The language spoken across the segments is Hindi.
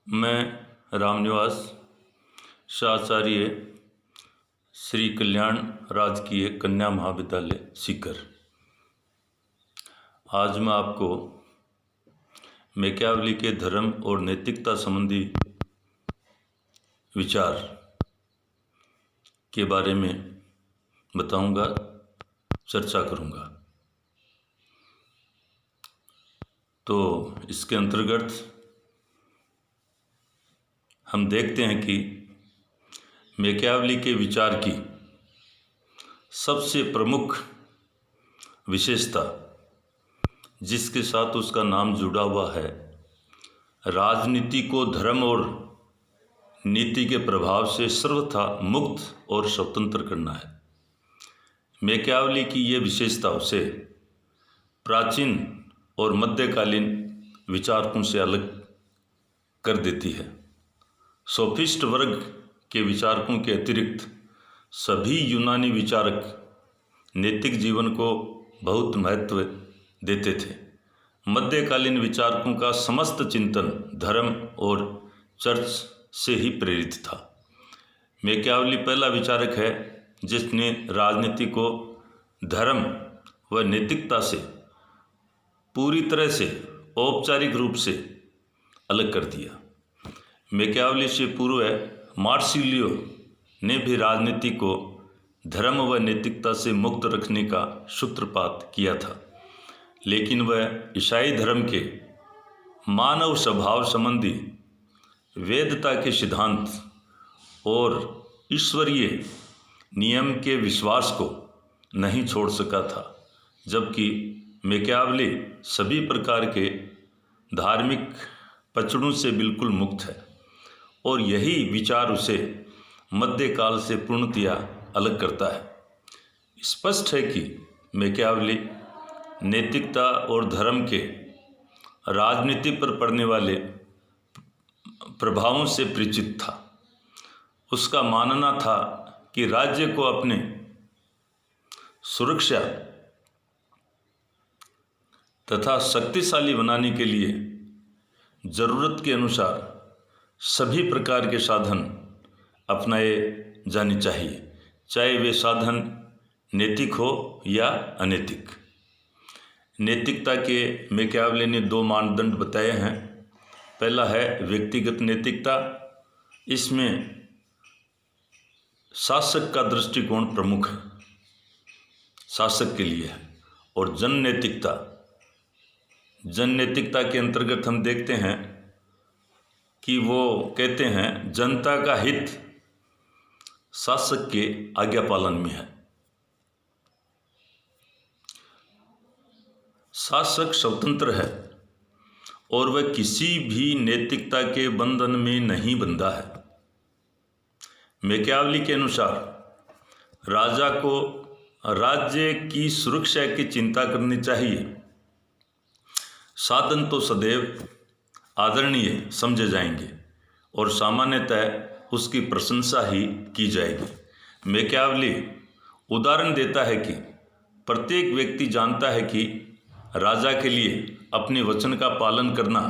मैं रामनिवास शाचार्य श्री कल्याण राजकीय कन्या महाविद्यालय सीकर। आज मैं आपको मैकियावेली के धर्म और नैतिकता संबंधी विचार के बारे में बताऊंगा, चर्चा करूंगा। तो इसके अंतर्गत हम देखते हैं कि मैकियावेली के विचार की सबसे प्रमुख विशेषता, जिसके साथ उसका नाम जुड़ा हुआ है, राजनीति को धर्म और नीति के प्रभाव से सर्वथा मुक्त और स्वतंत्र करना है। मैकियावेली की ये विशेषता उसे प्राचीन और मध्यकालीन विचारकों से अलग कर देती है। सोफिस्ट वर्ग के विचारकों के अतिरिक्त सभी यूनानी विचारक नैतिक जीवन को बहुत महत्व देते थे। मध्यकालीन विचारकों का समस्त चिंतन धर्म और चर्च से ही प्रेरित था। मैकियावेली पहला विचारक है जिसने राजनीति को धर्म व नैतिकता से पूरी तरह से औपचारिक रूप से अलग कर दिया। मैकियावेली से पूर्व मार्सिलियो ने भी राजनीति को धर्म व नैतिकता से मुक्त रखने का सूत्रपात किया था, लेकिन वह ईसाई धर्म के मानव स्वभाव संबंधी वेदता के सिद्धांत और ईश्वरीय नियम के विश्वास को नहीं छोड़ सका था, जबकि मैकियावेली सभी प्रकार के धार्मिक पचड़ों से बिल्कुल मुक्त है और यही विचार उसे मध्यकाल से पूर्णतया अलग करता है। स्पष्ट है कि मैकियावेली नैतिकता और धर्म के राजनीति पर पड़ने वाले प्रभावों से परिचित था। उसका मानना था कि राज्य को अपने सुरक्षा तथा शक्तिशाली बनाने के लिए जरूरत के अनुसार सभी प्रकार के साधन अपनाए जाने चाहिए, चाहे वे साधन नैतिक हो या अनैतिक। नैतिकता के मैकियावेली ने दो मानदंड बताए हैं। पहला है व्यक्तिगत नैतिकता। इसमें शासक का दृष्टिकोण प्रमुख है, शासक के लिए है। और जन नैतिकता, जन नैतिकता के अंतर्गत हम देखते हैं कि वो कहते हैं जनता का हित शासक के आज्ञा पालन में है। शासक स्वतंत्र है और वह किसी भी नैतिकता के बंधन में नहीं बंधा है। मैकियावेली के अनुसार राजा को राज्य की सुरक्षा की चिंता करनी चाहिए। साधन तो सदैव आदरणीय समझे जाएंगे और सामान्यतः उसकी प्रशंसा ही की जाएगी। मैकियावेली उदाहरण देता है कि प्रत्येक व्यक्ति जानता है कि राजा के लिए अपने वचन का पालन करना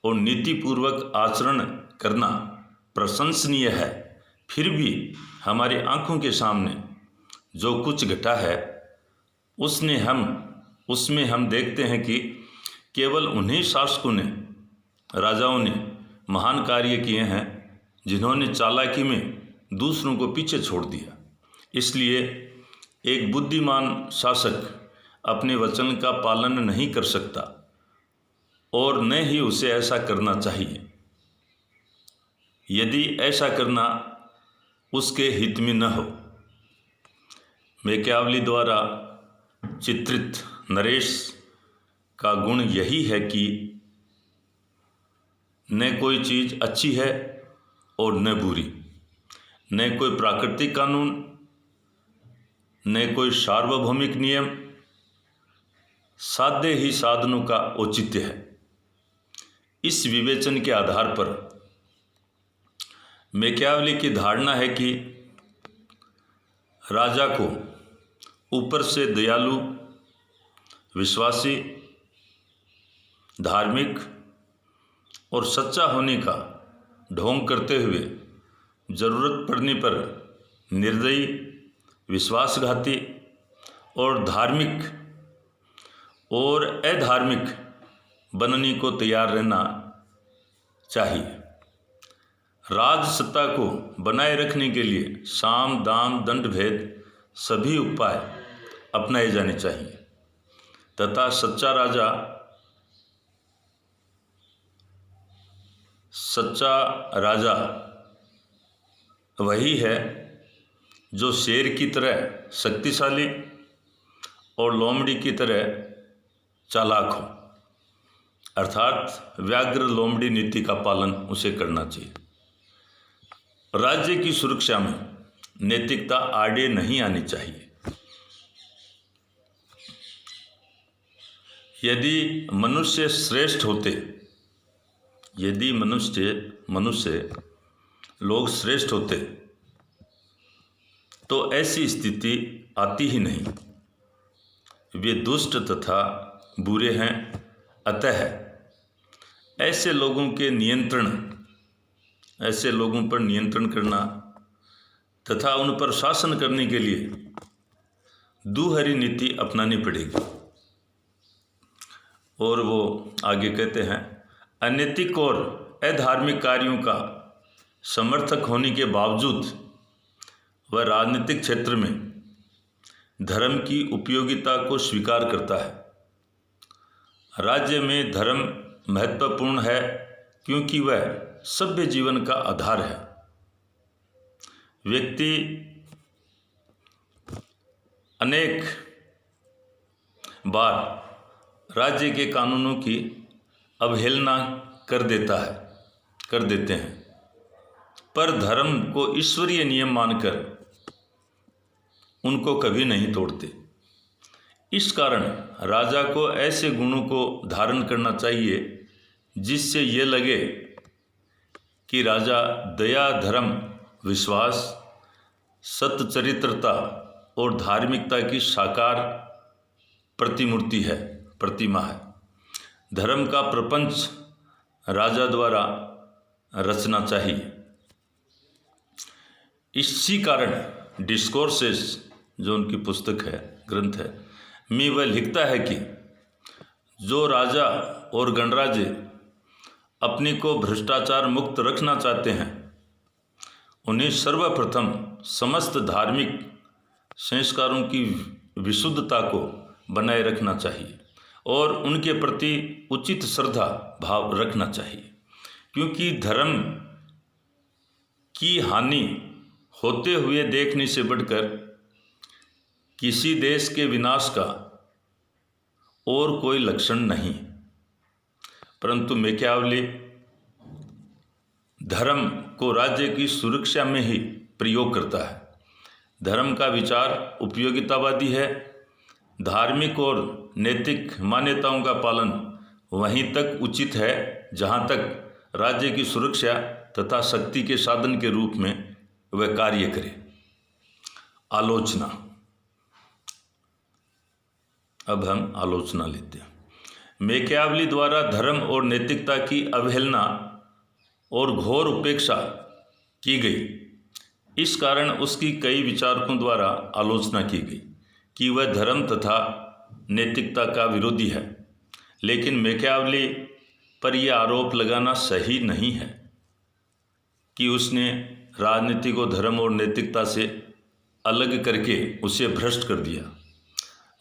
और नीतिपूर्वक आचरण करना प्रशंसनीय है। फिर भी हमारी आंखों के सामने जो कुछ घटा है उसमें हम देखते हैं कि केवल उन्हीं शासकों ने, राजाओं ने महान कार्य किए हैं जिन्होंने चालाकी में दूसरों को पीछे छोड़ दिया। इसलिए एक बुद्धिमान शासक अपने वचन का पालन नहीं कर सकता और न ही उसे ऐसा करना चाहिए, यदि ऐसा करना उसके हित में न हो। मैकियावेली द्वारा चित्रित नरेश का गुण यही है कि न कोई चीज़ अच्छी है और न बुरी, न कोई प्राकृतिक कानून, न कोई सार्वभौमिक नियम, साध्य ही साधनों का औचित्य है। इस विवेचन के आधार पर मैकियावेली की धारणा है कि राजा को ऊपर से दयालु, विश्वासी, धार्मिक और सच्चा होने का ढोंग करते हुए जरूरत पड़ने पर निर्दयी, विश्वासघाती और धार्मिक और अधार्मिक बनने को तैयार रहना चाहिए। राज सत्ता को बनाए रखने के लिए साम, दाम, दंड भेद सभी उपाय अपनाए जाने चाहिए तथा सच्चा राजा वही है जो शेर की तरह शक्तिशाली और लोमड़ी की तरह चालाक हो, अर्थात व्याघ्र लोमड़ी नीति का पालन उसे करना चाहिए। राज्य की सुरक्षा में नैतिकता आड़े नहीं आनी चाहिए। यदि मनुष्य लोग श्रेष्ठ होते तो ऐसी स्थिति आती ही नहीं। वे दुष्ट तथा बुरे हैं, अतः ऐसे लोगों पर नियंत्रण करना तथा उन पर शासन करने के लिए दुहरी नीति अपनानी पड़ेगी। और वो आगे कहते हैं, अनैतिक और अधार्मिक कार्यों का समर्थक होने के बावजूद वह राजनीतिक क्षेत्र में धर्म की उपयोगिता को स्वीकार करता है। राज्य में धर्म महत्वपूर्ण है क्योंकि वह सभ्य जीवन का आधार है। व्यक्ति अनेक बार राज्य के कानूनों की अवहेलना कर देते हैं, पर धर्म को ईश्वरीय नियम मानकर उनको कभी नहीं तोड़ते। इस कारण राजा को ऐसे गुणों को धारण करना चाहिए जिससे ये लगे कि राजा दया, धर्म, विश्वास, सच्चरित्रता और धार्मिकता की साकार प्रतिमा है। धर्म का प्रपंच राजा द्वारा रचना चाहिए। इसी कारण डिस्कोर्सेस, जो उनकी पुस्तक है, ग्रंथ है, में वह लिखता है कि जो राजा और गणराज्य अपने को भ्रष्टाचार मुक्त रखना चाहते हैं, उन्हें सर्वप्रथम समस्त धार्मिक संस्कारों की विशुद्धता को बनाए रखना चाहिए और उनके प्रति उचित श्रद्धा भाव रखना चाहिए, क्योंकि धर्म की हानि होते हुए देखने से बढ़कर किसी देश के विनाश का और कोई लक्षण नहीं। परंतु मैकियावेली धर्म को राज्य की सुरक्षा में ही प्रयोग करता है। धर्म का विचार उपयोगितावादी है। धार्मिक और नैतिक मान्यताओं का पालन वहीं तक उचित है जहां तक राज्य की सुरक्षा तथा शक्ति के साधन के रूप में वह कार्य करे। आलोचना। अब हम आलोचना लेते हैं। मैकियावेली द्वारा धर्म और नैतिकता की अवहेलना और घोर उपेक्षा की गई। इस कारण उसकी कई विचारकों द्वारा आलोचना की गई कि वह धर्म तथा नैतिकता का विरोधी है। लेकिन मैकियावेली पर यह आरोप लगाना सही नहीं है कि उसने राजनीति को धर्म और नैतिकता से अलग करके उसे भ्रष्ट कर दिया।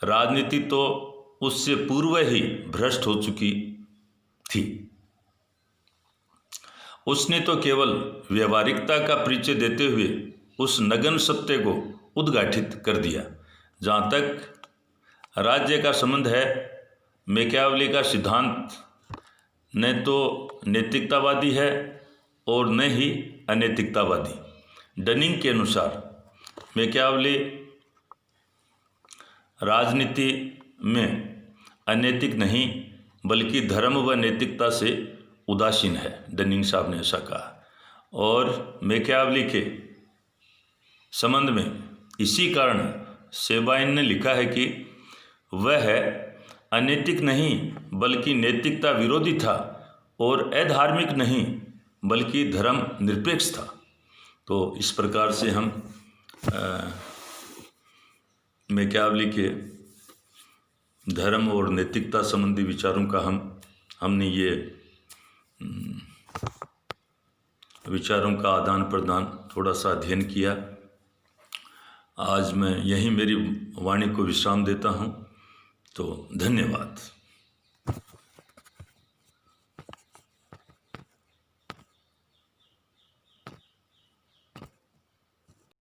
राजनीति तो उससे पूर्व ही भ्रष्ट हो चुकी थी। उसने तो केवल व्यवहारिकता का परिचय देते हुए उस नग्न सत्य को उद्घाटित कर दिया। जहाँ तक राज्य का संबंध है, मैकियावेली का सिद्धांत न तो नैतिकतावादी है और न ही अनैतिकतावादी। डनिंग के अनुसार मैकियावेली राजनीति में अनैतिक नहीं बल्कि धर्म व नैतिकता से उदासीन है। डनिंग साहब ने ऐसा कहा। और मैकियावेली के संबंध में इसी कारण सेबाइन ने लिखा है कि वह अनैतिक नहीं बल्कि नैतिकता विरोधी था और अधार्मिक नहीं बल्कि धर्म निरपेक्ष था। तो इस प्रकार से हम मैकियावेली के धर्म और नैतिकता संबंधी विचारों का हमने ये विचारों का आदान प्रदान थोड़ा सा अध्ययन किया। आज मैं यहीं मेरी वाणी को विश्राम देता हूँ। तो धन्यवाद।